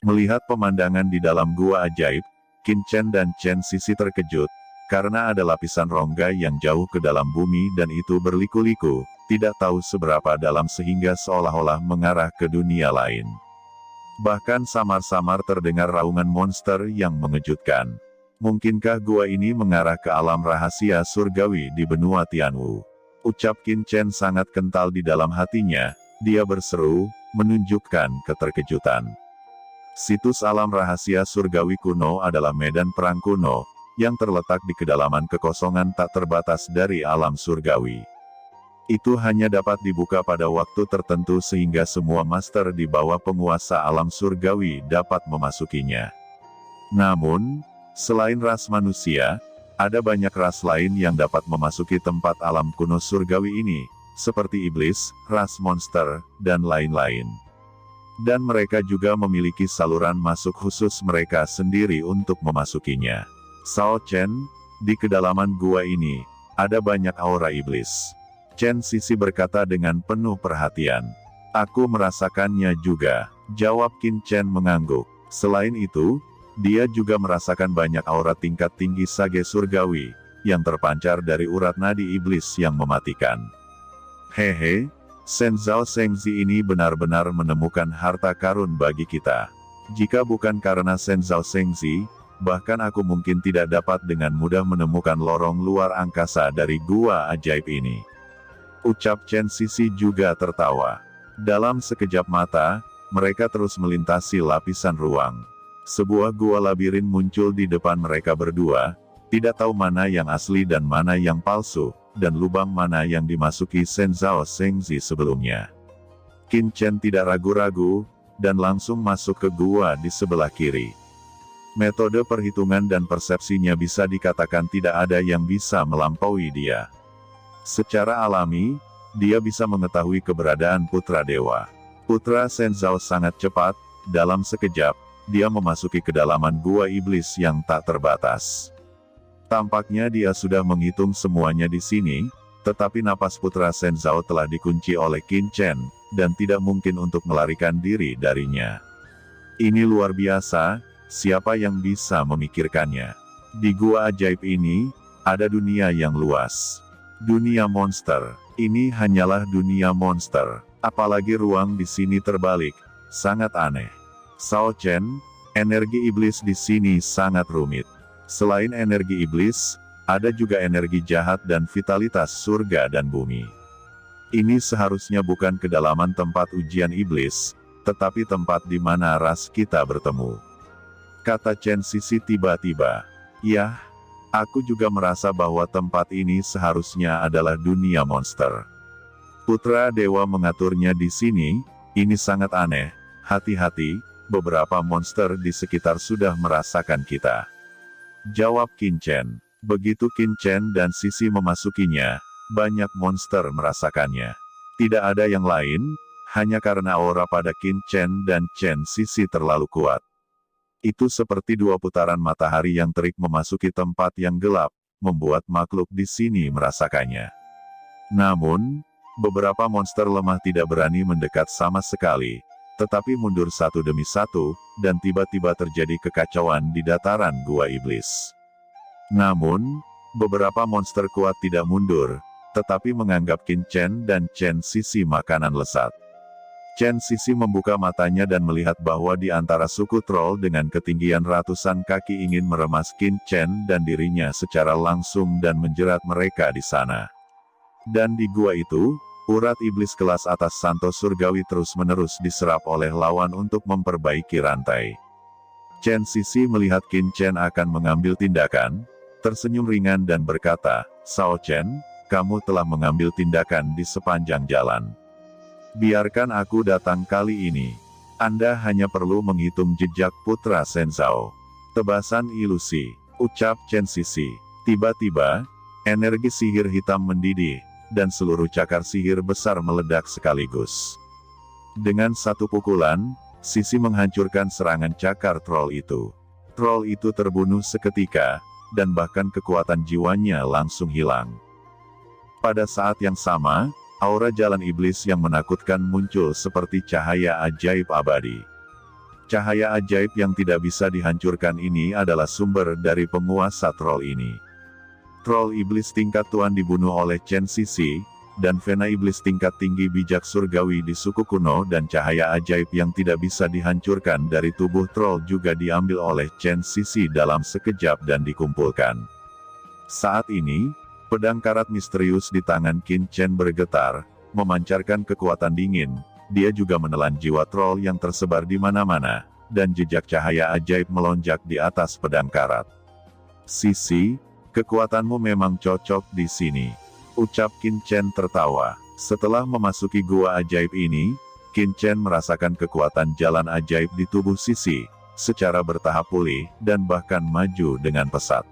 Melihat pemandangan di dalam gua ajaib, Qin Chen dan Chen Sisi terkejut, karena ada lapisan rongga yang jauh ke dalam bumi dan itu berliku-liku, tidak tahu seberapa dalam sehingga seolah-olah mengarah ke dunia lain. Bahkan samar-samar terdengar raungan monster yang mengejutkan. Mungkinkah gua ini mengarah ke alam rahasia surgawi di benua Tianwu? Ucap Qin Chen sangat kental di dalam hatinya, dia berseru, menunjukkan keterkejutan. Situs alam rahasia surgawi kuno adalah medan perang kuno, yang terletak di kedalaman kekosongan tak terbatas dari alam surgawi. Itu hanya dapat dibuka pada waktu tertentu sehingga semua master di bawah penguasa alam surgawi dapat memasukinya. Namun, selain ras manusia, ada banyak ras lain yang dapat memasuki tempat alam kuno surgawi ini, seperti iblis, ras monster, dan lain-lain. Dan mereka juga memiliki saluran masuk khusus mereka sendiri untuk memasukinya. Sao Chen, di kedalaman gua ini, ada banyak aura iblis. Chen Sisi berkata dengan penuh perhatian. Aku merasakannya juga, jawab Qin Chen mengangguk. Selain itu, dia juga merasakan banyak aura tingkat tinggi sage surgawi, yang terpancar dari urat nadi iblis yang mematikan. Hehe, Shen Zhao Shengzi ini benar-benar menemukan harta karun bagi kita. Jika bukan karena Shen Zhao Shengzi, bahkan aku mungkin tidak dapat dengan mudah menemukan lorong luar angkasa dari gua ajaib ini. Ucap Chen Sisi juga tertawa. Dalam sekejap mata, mereka terus melintasi lapisan ruang. Sebuah gua labirin muncul di depan mereka berdua, tidak tahu mana yang asli dan mana yang palsu, dan lubang mana yang dimasuki Shen Zhao Shengzi sebelumnya. Qin Chen tidak ragu-ragu, dan langsung masuk ke gua di sebelah kiri. Metode perhitungan dan persepsinya bisa dikatakan tidak ada yang bisa melampaui dia. Secara alami, dia bisa mengetahui keberadaan putra dewa. Putra Shen Zhao sangat cepat, dalam sekejap, dia memasuki kedalaman gua iblis yang tak terbatas. Tampaknya dia sudah menghitung semuanya di sini, tetapi napas putra Shen Zhao telah dikunci oleh Qin Chen, dan tidak mungkin untuk melarikan diri darinya. Ini luar biasa. Siapa yang bisa memikirkannya? Di gua ajaib ini, ada dunia yang luas. Dunia monster. Ini hanyalah dunia monster. Apalagi ruang di sini terbalik. Sangat aneh. Sao Chen, energi iblis di sini sangat rumit. Selain energi iblis, ada juga energi jahat dan vitalitas surga dan bumi. Ini seharusnya bukan kedalaman tempat ujian iblis, tetapi tempat di mana ras kita bertemu. Kata Chen Sisi tiba-tiba. Yah, aku juga merasa bahwa tempat ini seharusnya adalah dunia monster. Putra Dewa mengaturnya di sini, ini sangat aneh, hati-hati, beberapa monster di sekitar sudah merasakan kita. Jawab Qin Chen. Begitu Qin Chen dan Sisi memasukinya, banyak monster merasakannya. Tidak ada yang lain, hanya karena aura pada Qin Chen dan Chen Sisi terlalu kuat. Itu seperti dua putaran matahari yang terik memasuki tempat yang gelap, membuat makhluk di sini merasakannya. Namun, beberapa monster lemah tidak berani mendekat sama sekali, tetapi mundur satu demi satu, dan tiba-tiba terjadi kekacauan di dataran gua iblis. Namun, beberapa monster kuat tidak mundur, tetapi menganggap Qin Chen dan Chen Sisi makanan lesat. Chen Sisi membuka matanya dan melihat bahwa di antara suku troll dengan ketinggian ratusan kaki ingin meremas Qin Chen dan dirinya secara langsung dan menjerat mereka di sana. Dan di gua itu, urat iblis kelas atas Santo Surgawi terus-menerus diserap oleh lawan untuk memperbaiki rantai. Chen Sisi melihat Qin Chen akan mengambil tindakan, tersenyum ringan dan berkata, Sao Chen, kamu telah mengambil tindakan di sepanjang jalan. Biarkan aku datang kali ini. Anda hanya perlu menghitung jejak putra Shen Zhao. Tebasan ilusi, ucap Chen Sisi. Tiba-tiba, energi sihir hitam mendidih, dan seluruh cakar sihir besar meledak sekaligus. Dengan satu pukulan, Sisi menghancurkan serangan cakar troll itu. Troll itu terbunuh seketika, dan bahkan kekuatan jiwanya langsung hilang. Pada saat yang sama, aura jalan iblis yang menakutkan muncul seperti cahaya ajaib abadi. Cahaya ajaib yang tidak bisa dihancurkan ini adalah sumber dari penguasa troll ini. Troll iblis tingkat tuan dibunuh oleh Chen Sisi, dan Vena iblis tingkat tinggi bijak surgawi di suku kuno, dan cahaya ajaib yang tidak bisa dihancurkan dari tubuh troll juga diambil oleh Chen Sisi dalam sekejap dan dikumpulkan. Saat ini, pedang karat misterius di tangan Qin Chen bergetar, memancarkan kekuatan dingin. Dia juga menelan jiwa troll yang tersebar di mana-mana, dan jejak cahaya ajaib melonjak di atas pedang karat. Sisi, kekuatanmu memang cocok di sini, ucap Qin Chen tertawa. Setelah memasuki gua ajaib ini, Qin Chen merasakan kekuatan jalan ajaib di tubuh Sisi, secara bertahap pulih, dan bahkan maju dengan pesat.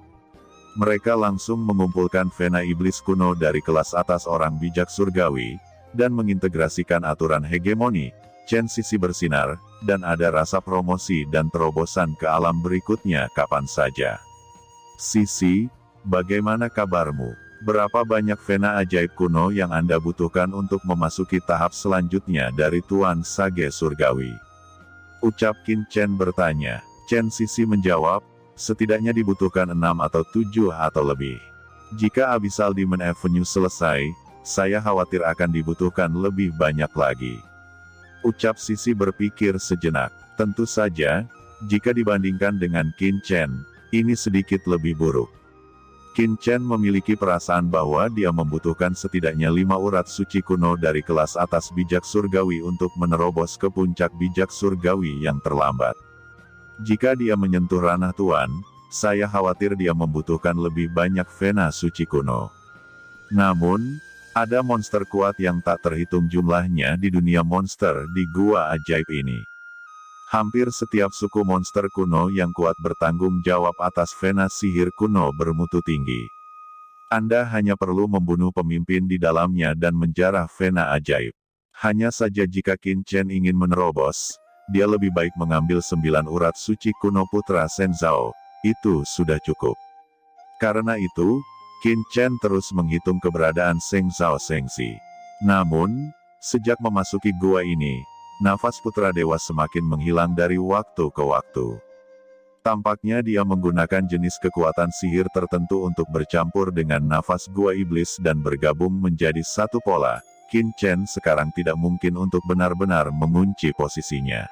Mereka langsung mengumpulkan Vena iblis kuno dari kelas atas orang bijak surgawi, dan mengintegrasikan aturan hegemoni. Chen Sisi bersinar, dan ada rasa promosi dan terobosan ke alam berikutnya kapan saja. Sisi, bagaimana kabarmu? Berapa banyak Vena ajaib kuno yang Anda butuhkan untuk memasuki tahap selanjutnya dari Tuan Sage Surgawi? Ucap Qin Chen bertanya. Chen Sisi menjawab, setidaknya dibutuhkan 6 atau 7 atau lebih. Jika Abyssal Demon Avenue selesai, saya khawatir akan dibutuhkan lebih banyak lagi. Ucap Sisi berpikir sejenak. Tentu saja, jika dibandingkan dengan Qin Chen, ini sedikit lebih buruk. Qin Chen memiliki perasaan bahwa dia membutuhkan setidaknya 5 urat suci kuno dari kelas atas bijak surgawi untuk menerobos ke puncak bijak surgawi yang terlambat. Jika dia menyentuh ranah Tuan, saya khawatir dia membutuhkan lebih banyak Vena suci kuno. Namun, ada monster kuat yang tak terhitung jumlahnya di dunia monster di gua ajaib ini. Hampir setiap suku monster kuno yang kuat bertanggung jawab atas Vena sihir kuno bermutu tinggi. Anda hanya perlu membunuh pemimpin di dalamnya dan menjarah Vena ajaib. Hanya saja jika Qin Chen ingin menerobos, dia lebih baik mengambil 9 urat suci kuno putra Shenzhou, itu sudah cukup. Karena itu, Qin Chen terus menghitung keberadaan Shenzhou Shengxi. Namun, sejak memasuki gua ini, nafas putra dewa semakin menghilang dari waktu ke waktu. Tampaknya dia menggunakan jenis kekuatan sihir tertentu untuk bercampur dengan nafas gua iblis dan bergabung menjadi satu pola. Qin Chen sekarang tidak mungkin untuk benar-benar mengunci posisinya.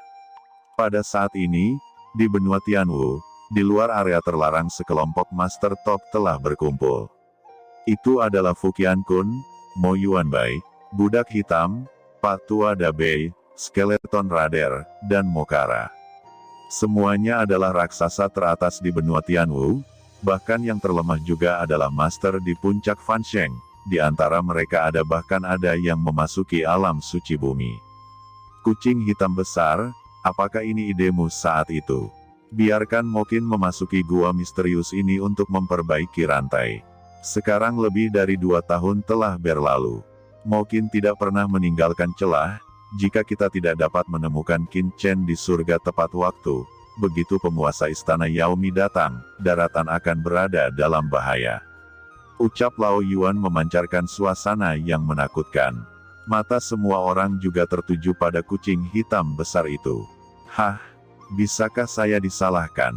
Pada saat ini, di benua Tianwu, di luar area terlarang sekelompok master top telah berkumpul. Itu adalah Fuqian Kun, Mo Yuanbai, Budak Hitam, Pak Tua Dabei, Skeleton Radar, dan Mokara. Semuanya adalah raksasa teratas di benua Tianwu, bahkan yang terlemah juga adalah master di puncak Fansheng. Di antara mereka bahkan ada yang memasuki alam suci bumi. Kucing hitam besar, apakah ini idemu saat itu? Biarkan Mokin memasuki gua misterius ini untuk memperbaiki rantai. Sekarang lebih dari 2 tahun telah berlalu. Mokin tidak pernah meninggalkan celah. Jika kita tidak dapat menemukan Qin Chen di surga tepat waktu, begitu penguasa istana Yaomi datang, daratan akan berada dalam bahaya. Ucap Lao Yuan memancarkan suasana yang menakutkan. Mata semua orang juga tertuju pada kucing hitam besar itu. Hah, bisakah saya disalahkan?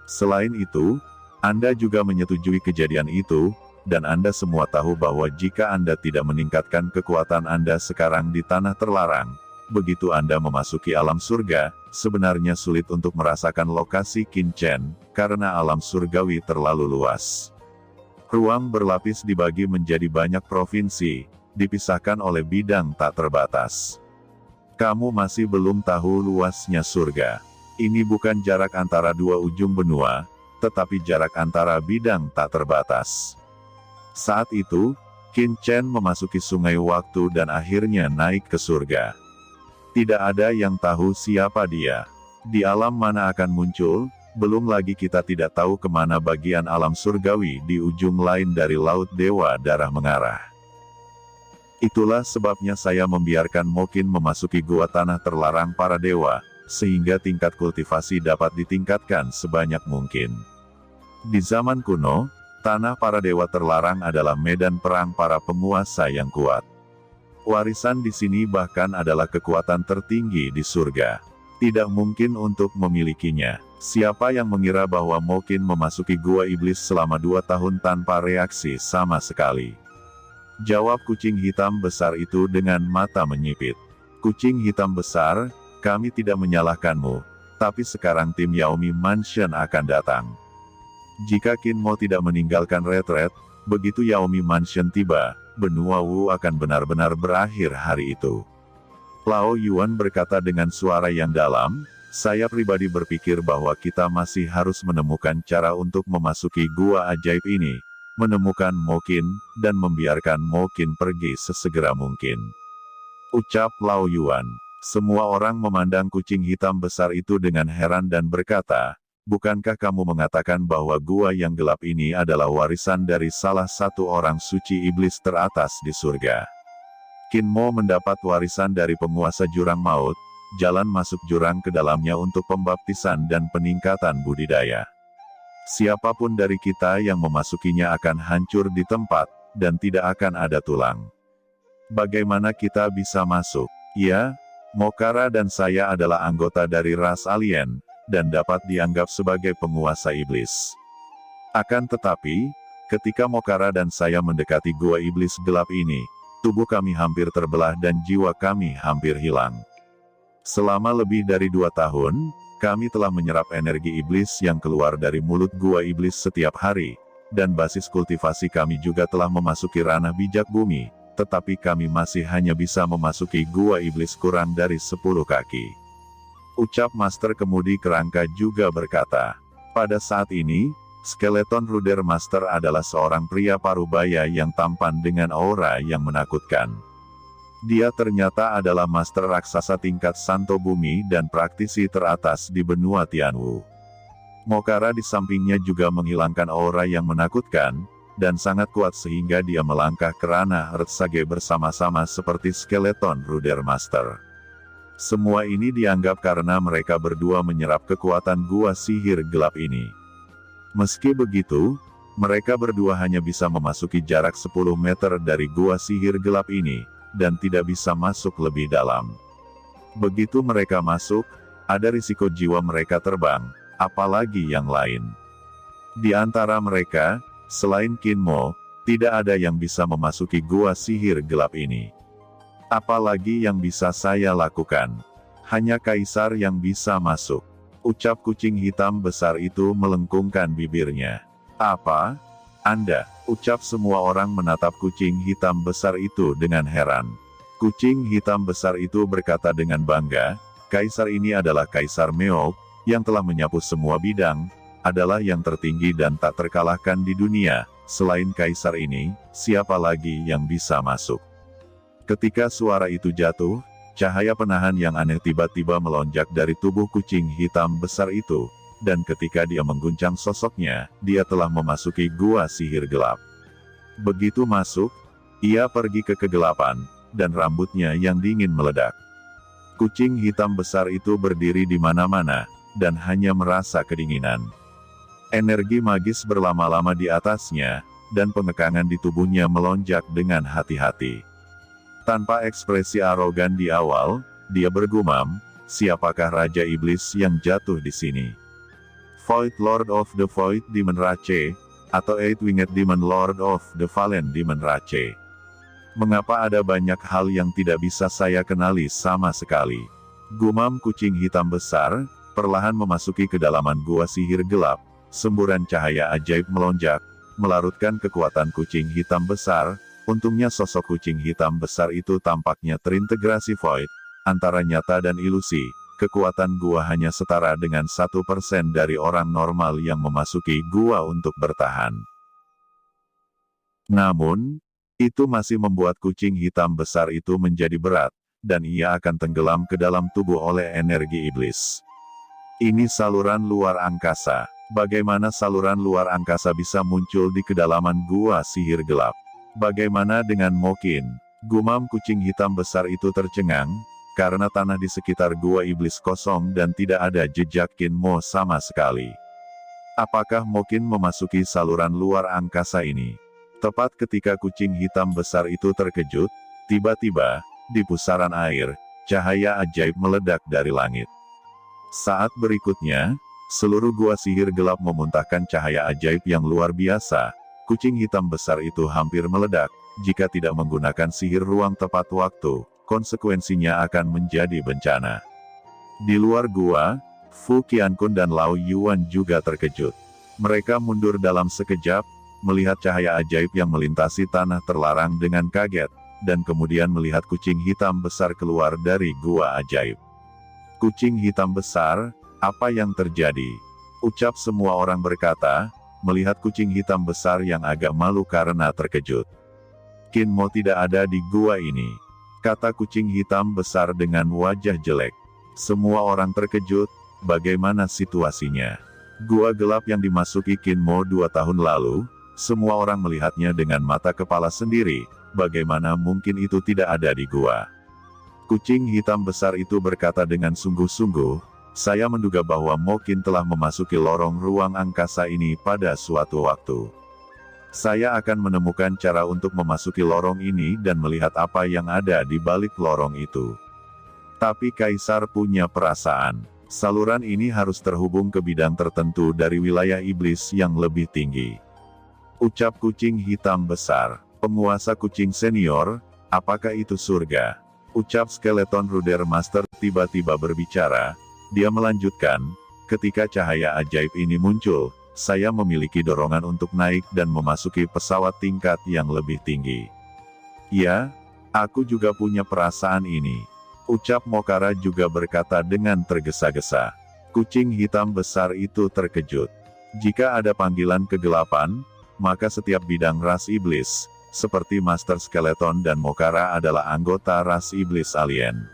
Selain itu, Anda juga menyetujui kejadian itu, dan Anda semua tahu bahwa jika Anda tidak meningkatkan kekuatan Anda sekarang di tanah terlarang, begitu Anda memasuki alam surga, sebenarnya sulit untuk merasakan lokasi Qin Chen, karena alam surgawi terlalu luas. Ruang berlapis dibagi menjadi banyak provinsi, dipisahkan oleh bidang tak terbatas. Kamu masih belum tahu luasnya surga. Ini bukan jarak antara 2 ujung benua, tetapi jarak antara bidang tak terbatas. Saat itu, Qin Chen memasuki sungai waktu dan akhirnya naik ke surga. Tidak ada yang tahu siapa dia. Di alam mana akan muncul, belum lagi kita tidak tahu kemana bagian alam surgawi di ujung lain dari Laut Dewa Darah mengarah. Itulah sebabnya saya membiarkan Mokin memasuki gua tanah terlarang para dewa, sehingga tingkat kultivasi dapat ditingkatkan sebanyak mungkin. Di zaman kuno, tanah para dewa terlarang adalah medan perang para penguasa yang kuat. Warisan di sini bahkan adalah kekuatan tertinggi di surga. Tidak mungkin untuk memilikinya. Siapa yang mengira bahwa Mokin memasuki gua iblis selama 2 tahun tanpa reaksi sama sekali? Jawab kucing hitam besar itu dengan mata menyipit. Kucing hitam besar, kami tidak menyalahkanmu, tapi sekarang tim Yaomi Mansion akan datang. Jika Qin Mo tidak meninggalkan retret, begitu Yaomi Mansion tiba, benua Wu akan benar-benar berakhir hari itu. Lao Yuan berkata dengan suara yang dalam, saya pribadi berpikir bahwa kita masih harus menemukan cara untuk memasuki gua ajaib ini, menemukan Mokin, dan membiarkan Mokin pergi sesegera mungkin. Ucap Lao Yuan. Semua orang memandang kucing hitam besar itu dengan heran dan berkata, bukankah kamu mengatakan bahwa gua yang gelap ini adalah warisan dari salah satu orang suci iblis teratas di surga? Qin Mo mendapat warisan dari penguasa jurang maut, jalan masuk jurang ke dalamnya untuk pembaptisan dan peningkatan budidaya. Siapapun dari kita yang memasukinya akan hancur di tempat, dan tidak akan ada tulang. Bagaimana kita bisa masuk? Ya, Mokara dan saya adalah anggota dari ras alien, dan dapat dianggap sebagai penguasa iblis. Akan tetapi, ketika Mokara dan saya mendekati gua iblis gelap ini, tubuh kami hampir terbelah dan jiwa kami hampir hilang. Selama lebih dari 2 tahun, kami telah menyerap energi iblis yang keluar dari mulut gua iblis setiap hari, dan basis kultivasi kami juga telah memasuki ranah bijak bumi, tetapi kami masih hanya bisa memasuki gua iblis kurang dari 10 kaki. Ucap Master Kemudi Kerangka juga berkata, pada saat ini, Skeleton Ruder Master adalah seorang pria parubaya yang tampan dengan aura yang menakutkan. Dia ternyata adalah master raksasa tingkat Santo Bumi dan praktisi teratas di benua Tianwu. Mokara di sampingnya juga menghilangkan aura yang menakutkan, dan sangat kuat sehingga dia melangkah ke ranah Earthsage bersama-sama seperti Skeleton Ruder Master. Semua ini dianggap karena mereka berdua menyerap kekuatan gua sihir gelap ini. Meski begitu, mereka berdua hanya bisa memasuki jarak 10 meter dari gua sihir gelap ini, dan tidak bisa masuk lebih dalam. Begitu mereka masuk, ada risiko jiwa mereka terbang, apalagi yang lain. Di antara mereka, selain Qin Mo, tidak ada yang bisa memasuki gua sihir gelap ini. Apalagi yang bisa saya lakukan? Hanya Kaisar yang bisa masuk. Ucap kucing hitam besar itu melengkungkan bibirnya. Apa? Anda? Ucap semua orang menatap kucing hitam besar itu dengan heran. Kucing hitam besar itu berkata dengan bangga, Kaisar ini adalah Kaisar Meok, yang telah menyapu semua bidang, adalah yang tertinggi dan tak terkalahkan di dunia. Selain Kaisar ini, siapa lagi yang bisa masuk? Ketika suara itu jatuh, cahaya penahan yang aneh tiba-tiba melonjak dari tubuh kucing hitam besar itu, dan ketika dia mengguncang sosoknya, dia telah memasuki gua sihir gelap. Begitu masuk, ia pergi ke kegelapan, dan rambutnya yang dingin meledak. Kucing hitam besar itu berdiri di mana-mana, dan hanya merasa kedinginan. Energi magis berlama-lama di atasnya, dan pengekangan di tubuhnya melonjak dengan hati-hati. Tanpa ekspresi arogan di awal, dia bergumam, siapakah Raja Iblis yang jatuh di sini? Void Lord of the Void Demon Rache, atau Eight-Winged Demon Lord of the Fallen Demon Rache. Mengapa ada banyak hal yang tidak bisa saya kenali sama sekali? Gumam kucing hitam besar, perlahan memasuki kedalaman gua sihir gelap, semburan cahaya ajaib melonjak, melarutkan kekuatan kucing hitam besar. Untungnya sosok kucing hitam besar itu tampaknya terintegrasi void, antara nyata dan ilusi. Kekuatan gua hanya setara dengan 1% dari orang normal yang memasuki gua untuk bertahan. Namun, itu masih membuat kucing hitam besar itu menjadi berat, dan ia akan tenggelam ke dalam tubuh oleh energi iblis. Ini saluran luar angkasa. Bagaimana saluran luar angkasa bisa muncul di kedalaman gua sihir gelap? Bagaimana dengan Mokin? Gumam kucing hitam besar itu tercengang, karena tanah di sekitar gua iblis kosong dan tidak ada jejak Qin Mo sama sekali. Apakah Mokin memasuki saluran luar angkasa ini? Tepat ketika kucing hitam besar itu terkejut, tiba-tiba, di pusaran air, cahaya ajaib meledak dari langit. Saat berikutnya, seluruh gua sihir gelap memuntahkan cahaya ajaib yang luar biasa. Kucing hitam besar itu hampir meledak. Jika tidak menggunakan sihir ruang tepat waktu, konsekuensinya akan menjadi bencana. Di luar gua, Fu Qiankun dan Lao Yuan juga terkejut. Mereka mundur dalam sekejap, melihat cahaya ajaib yang melintasi tanah terlarang dengan kaget, dan kemudian melihat kucing hitam besar keluar dari gua ajaib. Kucing hitam besar, apa yang terjadi? Ucap semua orang berkata, melihat kucing hitam besar yang agak malu karena terkejut. Qin Mo tidak ada di gua ini, kata kucing hitam besar dengan wajah jelek. Semua orang terkejut, bagaimana situasinya? Gua gelap yang dimasuki Qin Mo 2 tahun lalu, semua orang melihatnya dengan mata kepala sendiri, bagaimana mungkin itu tidak ada di gua? Kucing hitam besar itu berkata dengan sungguh-sungguh, saya menduga bahwa Mo Qin telah memasuki lorong ruang angkasa ini pada suatu waktu. Saya akan menemukan cara untuk memasuki lorong ini dan melihat apa yang ada di balik lorong itu. Tapi Kaisar punya perasaan, saluran ini harus terhubung ke bidang tertentu dari wilayah iblis yang lebih tinggi. Ucap kucing hitam besar, penguasa kucing senior, apakah itu surga? Ucap skeleton Ruder Master tiba-tiba berbicara, dia melanjutkan, ketika cahaya ajaib ini muncul, saya memiliki dorongan untuk naik dan memasuki pesawat tingkat yang lebih tinggi. Ya, aku juga punya perasaan ini. Ucap Mokara juga berkata dengan tergesa-gesa. Kucing hitam besar itu terkejut. Jika ada panggilan kegelapan, maka setiap bidang ras iblis, seperti Master Skeleton dan Mokara adalah anggota ras iblis alien.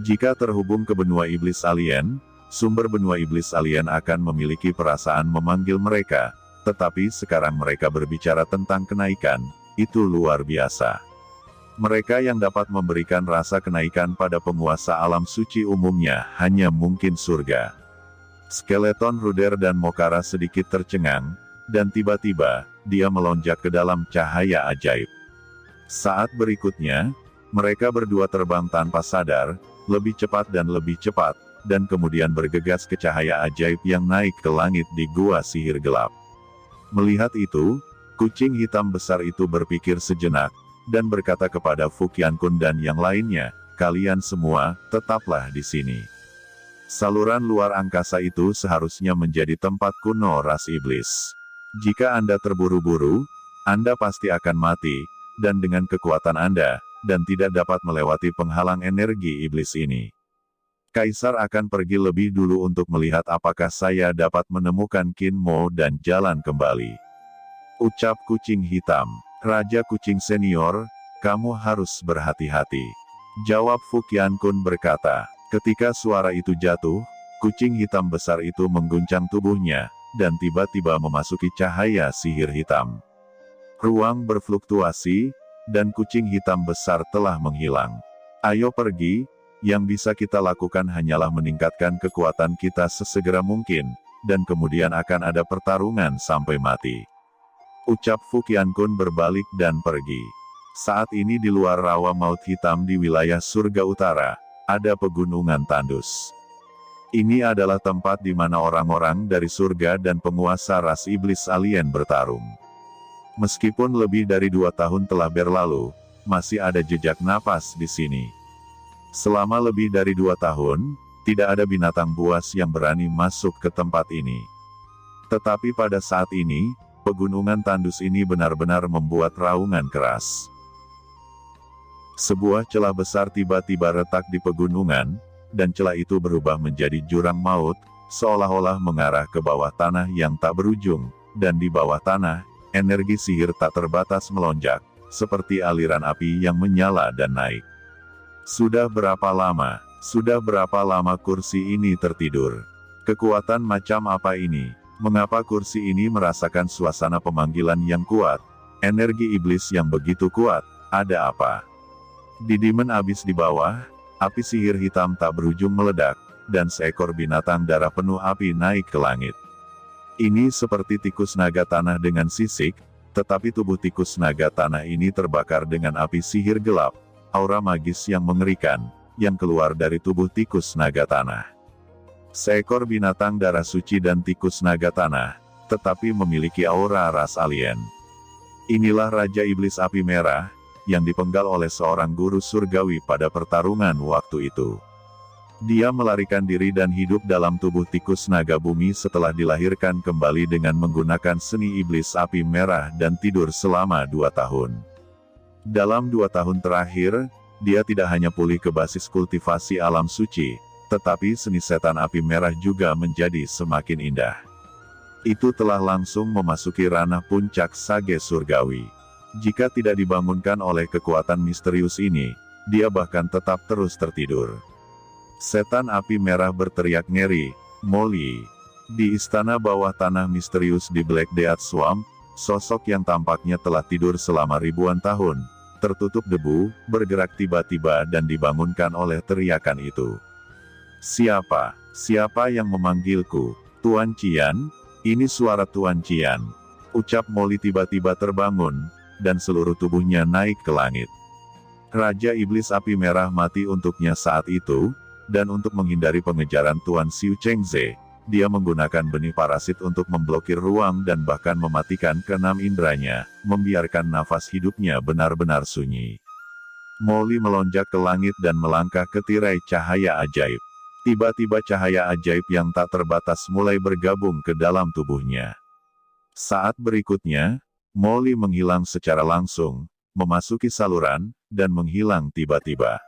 Jika terhubung ke benua iblis alien, sumber benua iblis alien akan memiliki perasaan memanggil mereka, tetapi sekarang mereka berbicara tentang kenaikan, itu luar biasa. Mereka yang dapat memberikan rasa kenaikan pada penguasa alam suci umumnya hanya mungkin surga. Skeleton Ruder dan Mokara sedikit tercengang, dan tiba-tiba, dia melonjak ke dalam cahaya ajaib. Saat berikutnya, mereka berdua terbang tanpa sadar, lebih cepat, dan kemudian bergegas ke cahaya ajaib yang naik ke langit di gua sihir gelap. Melihat itu, kucing hitam besar itu berpikir sejenak, dan berkata kepada Fu Qiankun dan yang lainnya, kalian semua, tetaplah di sini. Saluran luar angkasa itu seharusnya menjadi tempat kuno ras iblis. Jika Anda terburu-buru, Anda pasti akan mati, dan dengan kekuatan Anda, dan tidak dapat melewati penghalang energi iblis ini. Kaisar akan pergi lebih dulu untuk melihat apakah saya dapat menemukan Qin Mo dan jalan kembali. Ucap kucing hitam, Raja Kucing Senior, kamu harus berhati-hati. Jawab Fu Qiankun berkata, ketika suara itu jatuh, kucing hitam besar itu mengguncang tubuhnya, dan tiba-tiba memasuki cahaya sihir hitam. Ruang berfluktuasi, dan kucing hitam besar telah menghilang. Ayo pergi. Yang bisa kita lakukan hanyalah meningkatkan kekuatan kita sesegera mungkin, dan kemudian akan ada pertarungan sampai mati. Ucap Fu Qiankun berbalik dan pergi. Saat ini di luar rawa maut hitam di wilayah surga utara, ada pegunungan tandus. Ini adalah tempat di mana orang-orang dari surga dan penguasa ras iblis alien bertarung. Meskipun lebih dari 2 tahun telah berlalu, masih ada jejak napas di sini. Selama lebih dari 2 tahun, tidak ada binatang buas yang berani masuk ke tempat ini. Tetapi pada saat ini, pegunungan tandus ini benar-benar membuat raungan keras. Sebuah celah besar tiba-tiba retak di pegunungan, dan celah itu berubah menjadi jurang maut, seolah-olah mengarah ke bawah tanah yang tak berujung, dan di bawah tanah, energi sihir tak terbatas melonjak, seperti aliran api yang menyala dan naik. Sudah berapa lama kursi ini tertidur? Kekuatan macam apa ini? Mengapa kursi ini merasakan suasana pemanggilan yang kuat? Energi iblis yang begitu kuat, ada apa? Di Demon Abyss di bawah, api sihir hitam tak berujung meledak, dan seekor binatang darah penuh api naik ke langit. Ini seperti tikus naga tanah dengan sisik, tetapi tubuh tikus naga tanah ini terbakar dengan api sihir gelap. Aura magis yang mengerikan, yang keluar dari tubuh tikus naga tanah. Seekor binatang darah suci dan tikus naga tanah, tetapi memiliki aura ras alien. Inilah Raja Iblis Api Merah, yang dipenggal oleh seorang guru surgawi pada pertarungan waktu itu. Dia melarikan diri dan hidup dalam tubuh tikus naga bumi setelah dilahirkan kembali dengan menggunakan seni iblis api merah dan tidur selama 2 tahun. Dalam 2 tahun terakhir, dia tidak hanya pulih ke basis kultivasi alam suci, tetapi seni setan api merah juga menjadi semakin indah. Itu telah langsung memasuki ranah puncak sage surgawi. Jika tidak dibangunkan oleh kekuatan misterius ini, dia bahkan tetap terus tertidur. Setan api merah berteriak ngeri, "Molly!" Di istana bawah tanah misterius di Black Death Swamp, sosok yang tampaknya telah tidur selama ribuan tahun, tertutup debu, bergerak tiba-tiba dan dibangunkan oleh teriakan itu. "Siapa? Siapa yang memanggilku? Tuan Qian? Ini suara Tuan Qian," ucap Molly tiba-tiba terbangun, dan seluruh tubuhnya naik ke langit. Raja Iblis Api Merah mati untuknya saat itu, dan untuk menghindari pengejaran Tuan Xiu Chengze, dia menggunakan benih parasit untuk memblokir ruang dan bahkan mematikan keenam inderanya, membiarkan nafas hidupnya benar-benar sunyi. Molly melonjak ke langit dan melangkah ke tirai cahaya ajaib. Tiba-tiba cahaya ajaib yang tak terbatas mulai bergabung ke dalam tubuhnya. Saat berikutnya, Molly menghilang secara langsung, memasuki saluran, dan menghilang tiba-tiba.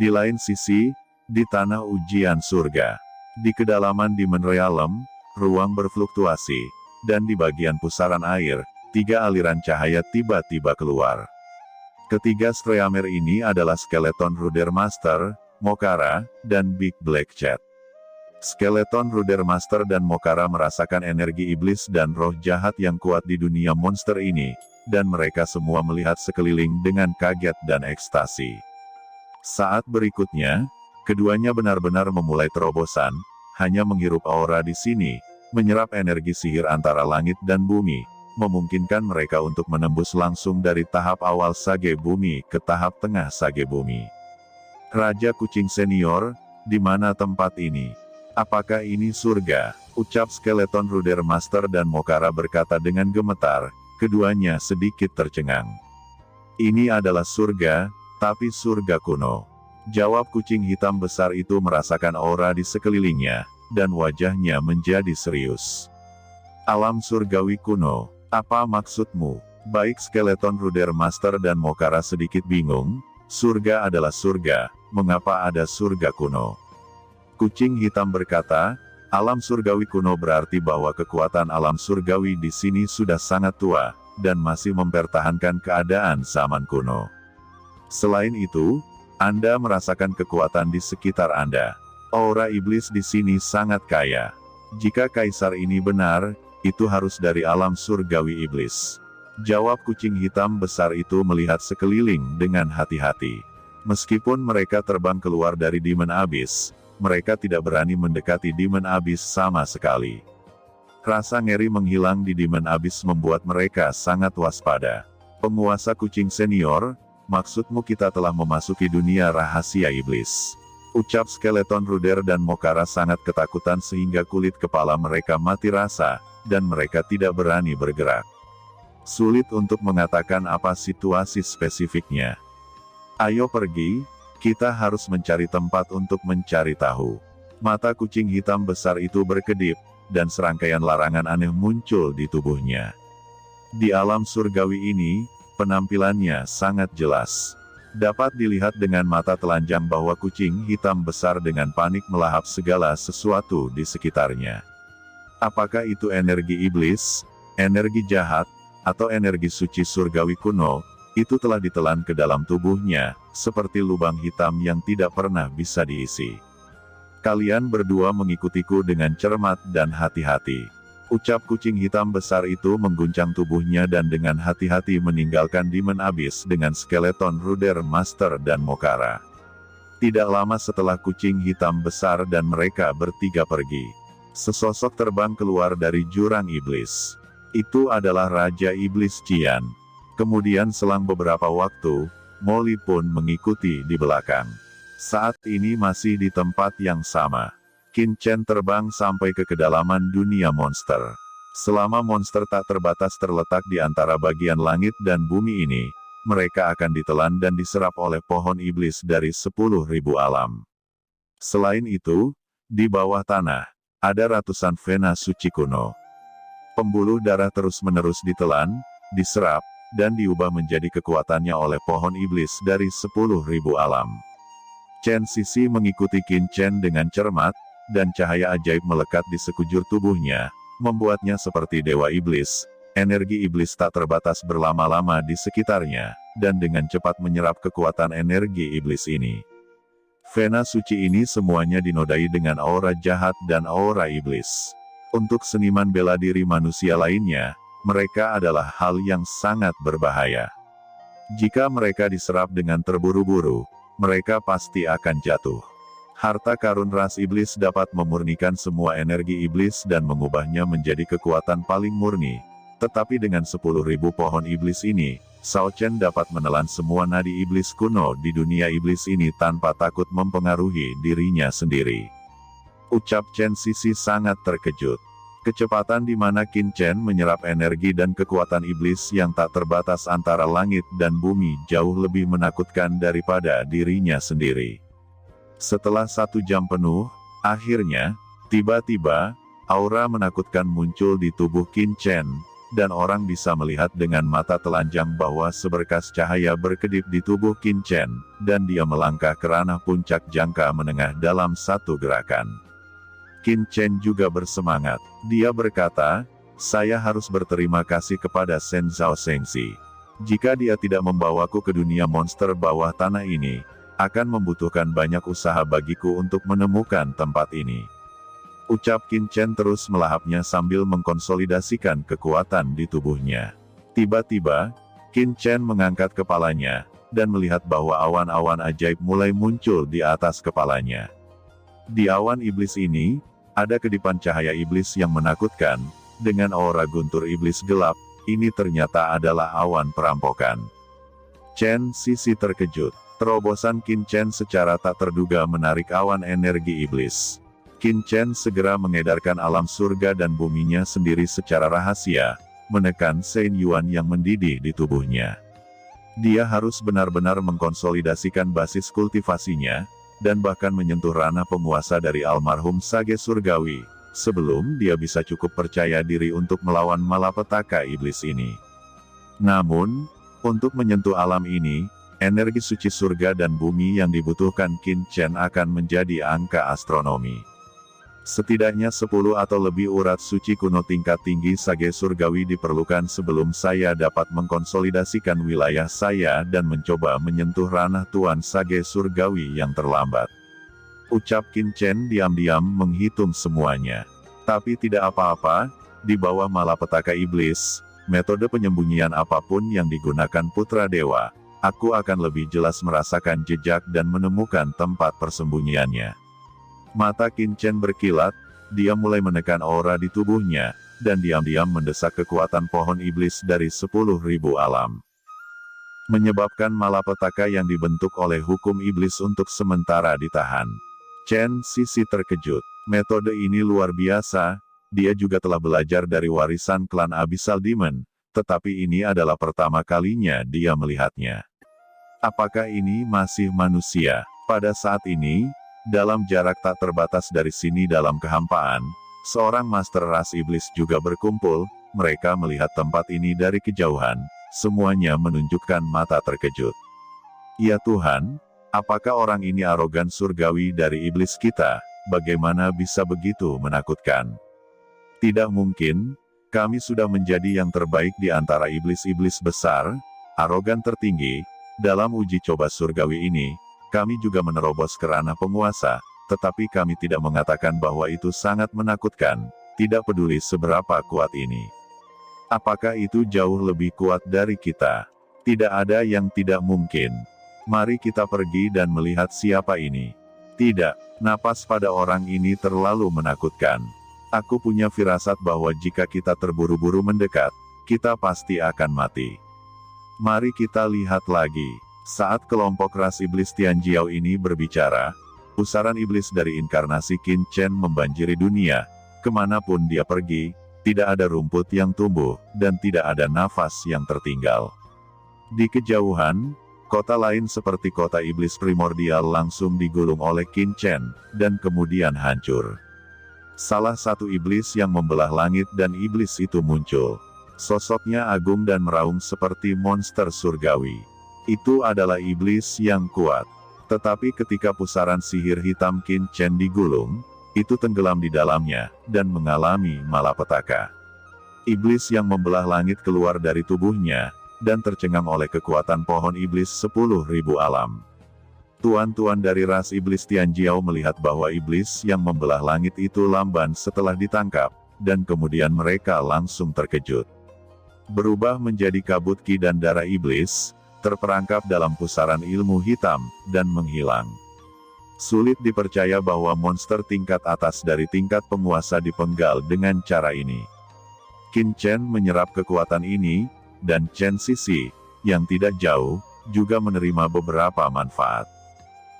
Di lain sisi, di tanah ujian surga, di kedalaman Demon Realm, ruang berfluktuasi, dan di bagian pusaran air, 3 aliran cahaya tiba-tiba keluar. Ketiga Streamer ini adalah Skeleton Ruder Master, Mokara, dan Big Black Cat. Skeleton Ruder Master dan Mokara merasakan energi iblis dan roh jahat yang kuat di dunia monster ini, dan mereka semua melihat sekeliling dengan kaget dan ekstasi. Saat berikutnya, keduanya benar-benar memulai terobosan, hanya menghirup aura di sini, menyerap energi sihir antara langit dan bumi, memungkinkan mereka untuk menembus langsung dari tahap awal sage bumi ke tahap tengah sage bumi. "Raja Kucing Senior, di mana tempat ini? Apakah ini surga?" ucap Skeleton Ruder Master dan Mokara berkata dengan gemetar, keduanya sedikit tercengang. "Ini adalah surga, tapi surga kuno," jawab kucing hitam besar itu merasakan aura di sekelilingnya, dan wajahnya menjadi serius. "Alam surgawi kuno, apa maksudmu?" Baik Skeleton Ruder Master dan Mokara sedikit bingung, surga adalah surga, mengapa ada surga kuno? Kucing hitam berkata, alam surgawi kuno berarti bahwa kekuatan alam surgawi di sini sudah sangat tua, dan masih mempertahankan keadaan zaman kuno. Selain itu, Anda merasakan kekuatan di sekitar Anda. Aura iblis di sini sangat kaya. Jika kaisar ini benar, itu harus dari alam surgawi iblis. Jawab kucing hitam besar itu melihat sekeliling dengan hati-hati. Meskipun mereka terbang keluar dari Demon Abyss, mereka tidak berani mendekati Demon Abyss sama sekali. Rasa ngeri menghilang di Demon Abyss membuat mereka sangat waspada. "Penguasa kucing senior, maksudmu kita telah memasuki dunia rahasia iblis?" ucap Skeleton Ruder dan Mokara sangat ketakutan sehingga kulit kepala mereka mati rasa, dan mereka tidak berani bergerak. Sulit untuk mengatakan apa situasi spesifiknya. "Ayo pergi, kita harus mencari tempat untuk mencari tahu." Mata kucing hitam besar itu berkedip, dan serangkaian larangan aneh muncul di tubuhnya. Di alam surgawi ini, penampilannya sangat jelas. Dapat dilihat dengan mata telanjang bahwa kucing hitam besar dengan panik melahap segala sesuatu di sekitarnya. Apakah itu energi iblis, energi jahat, atau energi suci surgawi kuno, itu telah ditelan ke dalam tubuhnya, seperti lubang hitam yang tidak pernah bisa diisi. "Kalian berdua mengikutiku dengan cermat dan hati-hati," ucap kucing hitam besar itu mengguncang tubuhnya dan dengan hati-hati meninggalkan Demon Abyss dengan Skeleton Ruder Master dan Mokara. Tidak lama setelah kucing hitam besar dan mereka bertiga pergi, sesosok terbang keluar dari jurang iblis. Itu adalah Raja Iblis Qian. Kemudian selang beberapa waktu, Molly pun mengikuti di belakang. Saat ini masih di tempat yang sama. Qin Chen terbang sampai ke kedalaman dunia monster. Selama monster tak terbatas terletak di antara bagian langit dan bumi ini, mereka akan ditelan dan diserap oleh pohon iblis dari 10.000 alam. Selain itu, di bawah tanah, ada ratusan vena suci kuno. Pembuluh darah terus-menerus ditelan, diserap, dan diubah menjadi kekuatannya oleh pohon iblis dari 10.000 alam. Chen Sisi mengikuti Qin Chen dengan cermat, dan cahaya ajaib melekat di sekujur tubuhnya, membuatnya seperti dewa iblis. Energi iblis tak terbatas berlama-lama di sekitarnya, dan dengan cepat menyerap kekuatan energi iblis ini. Vena suci ini semuanya dinodai dengan aura jahat dan aura iblis. Untuk seniman bela diri manusia lainnya, mereka adalah hal yang sangat berbahaya. Jika mereka diserap dengan terburu-buru, mereka pasti akan jatuh. Harta karun ras iblis dapat memurnikan semua energi iblis dan mengubahnya menjadi kekuatan paling murni. Tetapi dengan 10.000 pohon iblis ini, Shao Chen dapat menelan semua nadi iblis kuno di dunia iblis ini tanpa takut mempengaruhi dirinya sendiri. Ucap Chen Sisi sangat terkejut. Kecepatan di mana Qin Chen menyerap energi dan kekuatan iblis yang tak terbatas antara langit dan bumi jauh lebih menakutkan daripada dirinya sendiri. Setelah 1 jam penuh, akhirnya, tiba-tiba, aura menakutkan muncul di tubuh Qin Chen, dan orang bisa melihat dengan mata telanjang bahwa seberkas cahaya berkedip di tubuh Qin Chen, dan dia melangkah ke ranah puncak jangka menengah dalam satu gerakan. Qin Chen juga bersemangat. Dia berkata, "Saya harus berterima kasih kepada Shen Zhao Shengxi. Jika dia tidak membawaku ke dunia monster bawah tanah ini, akan membutuhkan banyak usaha bagiku untuk menemukan tempat ini." Ucap Qin Chen terus melahapnya sambil mengkonsolidasikan kekuatan di tubuhnya. Tiba-tiba, Qin Chen mengangkat kepalanya, dan melihat bahwa awan-awan ajaib mulai muncul di atas kepalanya. Di awan iblis ini, ada kedipan cahaya iblis yang menakutkan, dengan aura guntur iblis gelap. Ini ternyata adalah awan perampokan. Chen Sisi terkejut. Terobosan Qin Chen secara tak terduga menarik awan energi iblis. Qin Chen segera mengedarkan alam surga dan buminya sendiri secara rahasia, menekan Shen Yuan yang mendidih di tubuhnya. Dia harus benar-benar mengkonsolidasikan basis kultivasinya, dan bahkan menyentuh ranah penguasa dari almarhum Sage Surgawi, sebelum dia bisa cukup percaya diri untuk melawan malapetaka iblis ini. Namun, untuk menyentuh alam ini, energi suci surga dan bumi yang dibutuhkan Qin Chen akan menjadi angka astronomi. Setidaknya 10 atau lebih urat suci kuno tingkat tinggi Sage Surgawi diperlukan sebelum saya dapat mengkonsolidasikan wilayah saya dan mencoba menyentuh ranah Tuan Sage Surgawi yang terlambat. Ucap Qin Chen diam-diam menghitung semuanya. Tapi tidak apa-apa, di bawah malapetaka iblis, metode penyembunyian apapun yang digunakan Putra Dewa, aku akan lebih jelas merasakan jejak dan menemukan tempat persembunyiannya. Mata Qin Chen berkilat, dia mulai menekan aura di tubuhnya, dan diam-diam mendesak kekuatan pohon iblis dari 10.000 alam. Menyebabkan malapetaka yang dibentuk oleh hukum iblis untuk sementara ditahan. Chen Sisi terkejut. Metode ini luar biasa, dia juga telah belajar dari warisan klan Abyssal Demon, tetapi ini adalah pertama kalinya dia melihatnya. Apakah ini masih manusia? Pada saat ini, dalam jarak tak terbatas dari sini dalam kehampaan, seorang master ras iblis juga berkumpul. Mereka melihat tempat ini dari kejauhan, semuanya menunjukkan mata terkejut. Ya Tuhan, apakah orang ini arogan surgawi dari iblis kita? Bagaimana bisa begitu menakutkan? Tidak mungkin, kami sudah menjadi yang terbaik di antara iblis-iblis besar, arogan tertinggi. Dalam uji coba surgawi ini, kami juga menerobos ke ranah penguasa, tetapi kami tidak mengatakan bahwa itu sangat menakutkan, tidak peduli seberapa kuat ini. Apakah itu jauh lebih kuat dari kita? Tidak ada yang tidak mungkin. Mari kita pergi dan melihat siapa ini. Tidak, napas pada orang ini terlalu menakutkan. Aku punya firasat bahwa jika kita terburu-buru mendekat, kita pasti akan mati. Mari kita lihat lagi. Saat kelompok ras iblis Tianjiao ini berbicara, Pusaran iblis dari inkarnasi Qin Chen membanjiri dunia, kemanapun dia pergi, tidak ada rumput yang tumbuh, dan tidak ada nafas yang tertinggal. Di kejauhan, kota lain seperti kota iblis primordial langsung digulung oleh Qin Chen, dan kemudian hancur. Salah satu iblis yang membelah langit dan iblis itu muncul. Sosoknya agung dan meraung seperti monster surgawi. Itu adalah iblis yang kuat. Tetapi ketika pusaran sihir hitam Qin Chen digulung, itu tenggelam di dalamnya, dan mengalami malapetaka. Iblis yang membelah langit keluar dari tubuhnya, dan tercengang oleh kekuatan pohon iblis 10.000 alam. Tuan-tuan dari ras iblis Tianjiao melihat bahwa iblis yang membelah langit itu lamban setelah ditangkap, dan kemudian mereka langsung terkejut. Berubah menjadi kabut ki dan darah iblis, terperangkap dalam pusaran ilmu hitam, dan menghilang. Sulit dipercaya bahwa monster tingkat atas dari tingkat penguasa dipenggal dengan cara ini. Qin Chen menyerap kekuatan ini, dan Chen Sisi, yang tidak jauh, juga menerima beberapa manfaat.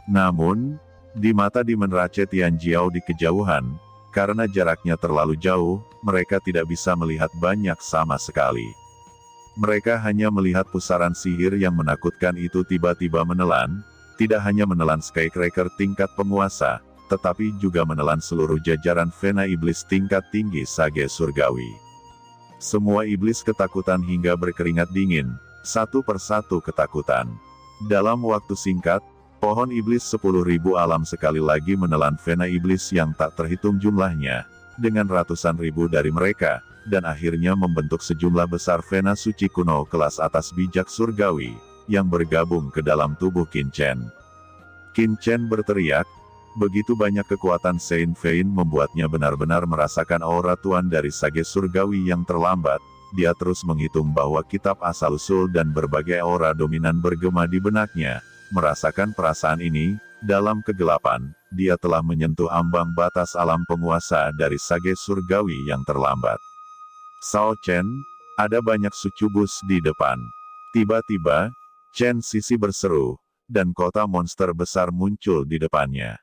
Namun, di mata Demon Rache Tianjiao di kejauhan, karena jaraknya terlalu jauh, mereka tidak bisa melihat banyak sama sekali. Mereka hanya melihat pusaran sihir yang menakutkan itu tiba-tiba menelan, tidak hanya menelan Skycracker tingkat penguasa, tetapi juga menelan seluruh jajaran Vena iblis tingkat tinggi Sage Surgawi. Semua iblis ketakutan hingga berkeringat dingin, satu persatu ketakutan. Dalam waktu singkat, pohon iblis 10.000 alam sekali lagi menelan Vena iblis yang tak terhitung jumlahnya, dengan ratusan ribu dari mereka, dan akhirnya membentuk sejumlah besar Vena suci kuno kelas atas bijak surgawi, yang bergabung ke dalam tubuh Qin Chen. Qin Chen berteriak, begitu banyak kekuatan Saint Vein membuatnya benar-benar merasakan aura tuan dari Sage Surgawi yang terlambat. Dia terus menghitung bahwa kitab asal-usul dan berbagai aura dominan bergema di benaknya. Merasakan perasaan ini, dalam kegelapan, dia telah menyentuh ambang batas alam penguasa dari Sage Surgawi yang terlambat. Sao Chen, ada banyak sucubus di depan. Tiba-tiba, Chen Sisi berseru, dan kota monster besar muncul di depannya.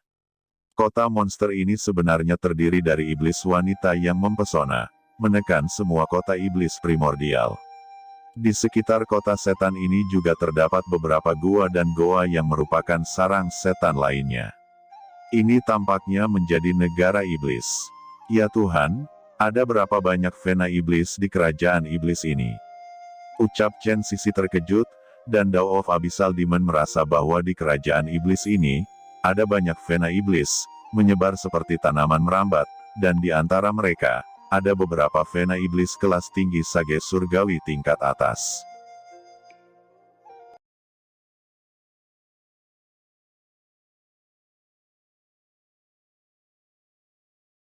Kota monster ini sebenarnya terdiri dari iblis wanita yang mempesona, menekan semua kota iblis primordial. Di sekitar kota setan ini juga terdapat beberapa gua dan goa yang merupakan sarang setan lainnya. Ini tampaknya menjadi negara iblis. Ya Tuhan, ada berapa banyak Vena iblis di kerajaan iblis ini? Ucap Chen Sisi terkejut, dan Dao of Abyssal Demon merasa bahwa di kerajaan iblis ini, ada banyak Vena iblis, menyebar seperti tanaman merambat, dan di antara mereka, ada beberapa Vena iblis kelas tinggi Sage Surgawi tingkat atas.